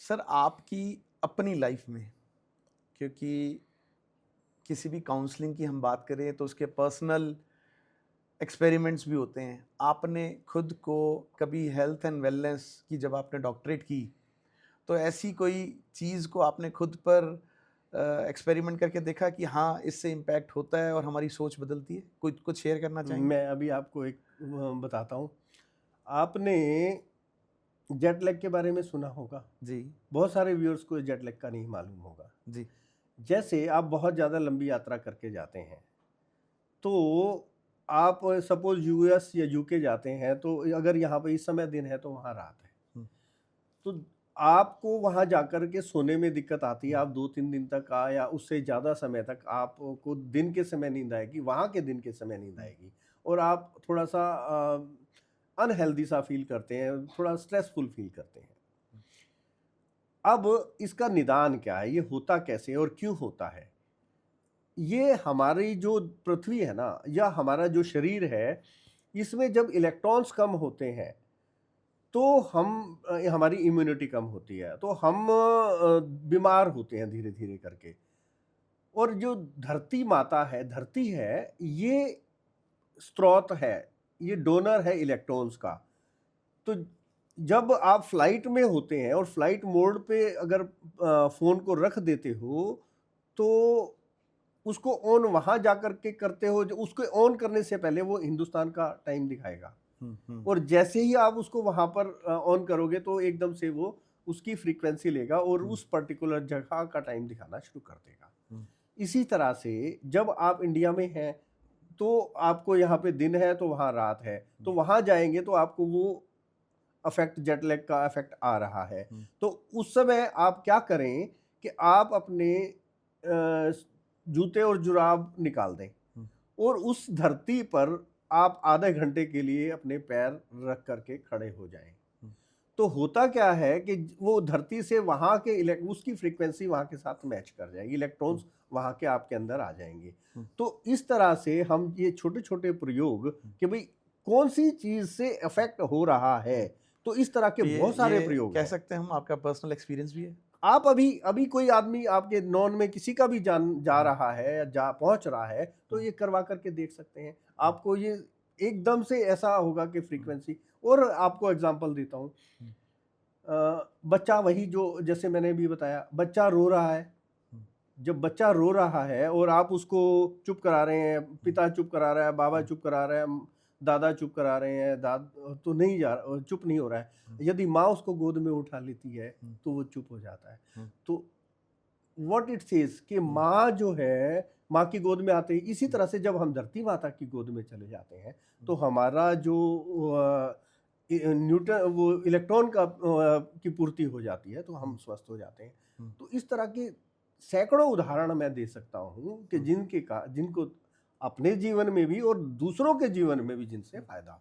Sir आपकी अपनी life में, क्योंकि किसी भी काउंसलिंग की हम बात करें तो उसके पर्सनल एक्सपेरिमेंट्स भी होते हैं। आपने खुद को कभी हेल्थ एंड वेलनेस की, जब आपने डॉक्टरेट की, तो ऐसी कोई चीज़ को आपने खुद पर एक्सपेरिमेंट करके देखा कि हाँ इससे इम्पैक्ट होता है और हमारी सोच बदलती है? कुछ कुछ शेयर करना चाहेंगे? मैं अभी आपको एक बताता हूँ। आपने जेट लैग के बारे में सुना होगा। जी। बहुत सारे व्यूअर्स को जेट लैग का नहीं मालूम होगा। जी। जैसे आप बहुत ज़्यादा लंबी यात्रा करके जाते हैं, तो आप सपोज़ यूएस या यूके जाते हैं, तो अगर यहाँ पे इस समय दिन है तो वहाँ रात है। हम्म, तो आपको वहाँ जाकर के सोने में दिक्कत आती है। आप 2-3 दिन तक या उससे ज़्यादा समय तक आपको दिन के समय नींद आएगी, वहाँ के दिन के समय नींद आएगी और आप थोड़ा-सा अनहेल्दी सा फ़ील करते हैं, थोड़ा स्ट्रेसफुल फ़ील करते हैं। अब इसका निदान क्या है? ये होता कैसे और क्यों होता है? ये हमारी जो पृथ्वी है ना, या हमारा जो शरीर है, इसमें जब इलेक्ट्रॉन्स कम होते हैं, तो हमारी इम्यूनिटी कम होती है, तो हम बीमार होते हैं धीरे-धीरे करके। और जो धरती माता है, धरती है, ये स्रोत है, ये डोनर है इलेक्ट्रॉन्स का। तो जब आप फ्लाइट में होते हैं और फ्लाइट मोड पे अगर फ़ोन को रख देते हो, तो उसको ऑन वहाँ जाकर के करते हो, जो उसको ऑन करने से पहले वो हिंदुस्तान का टाइम दिखाएगा। और जैसे ही आप उसको वहाँ पर ऑन करोगे, तो एकदम से वो उसकी फ्रीक्वेंसी लेगा और उस पर्टिकुलर जगह का टाइम दिखाना शुरू कर देगा। इसी तरह से जब आप इंडिया में हैं, तो आपको यहाँ पे दिन है तो वहाँ रात है, तो वहाँ जाएँगे तो आपको वो अफेक्ट, जेट लैग का इफेक्ट आ रहा है। तो उस समय आप क्या करें कि आप अपने जूते और जुराब निकाल दें और उस धरती पर आप आधे घंटे के लिए अपने पैर रख करके खड़े हो जाएं। तो होता क्या है कि वो धरती से वहां के उसकी फ्रीक्वेंसी वहां के साथ मैच कर जाएगी, इलेक्ट्रॉन्स वहां के आपके अंदर आ जाएंगे। तो इस तरह से हम ये छोटे छोटे प्रयोग कि भाई कौन सी चीज से इफेक्ट हो रहा है, तो इस तरह के तो बहुत ये सारे प्रयोग कह हैं। सकते हैं हम, आपका पर्सनल एक्सपीरियंस भी है? आप अभी अभी कोई आदमी आपके नॉन में किसी का भी जान जा रहा है या जा पहुंच रहा है, तो ये करवा करके देख सकते हैं। आपको ये एकदम से ऐसा होगा कि फ्रीक्वेंसी। और आपको एग्जांपल देता हूँ। बच्चा, वही जो जैसे मैंने भी बताया, बच्चा रो रहा है। जब बच्चा रो रहा है और आप उसको चुप करा रहे हैं, पिता चुप करा रहा है, बाबा चुप करा रहे हैं, दादा चुप करा रहे हैं, तो नहीं चुप नहीं हो रहा है। यदि माँ उसको गोद में उठा लेती है, तो वो चुप हो जाता है। तो व्हाट इट सेज कि माँ जो है, माँ की गोद में आते ही, इसी तरह से जब हम धरती माता की गोद में चले जाते हैं, तो हमारा जो न्यूटन वो इलेक्ट्रॉन का की पूर्ति हो जाती है, तो हम स्वस्थ हो जाते हैं। तो इस तरह के सैकड़ों उदाहरण मैं दे सकता हूँ कि जिनको अपने जीवन में भी और दूसरों के जीवन में भी जिनसे फायदा हो।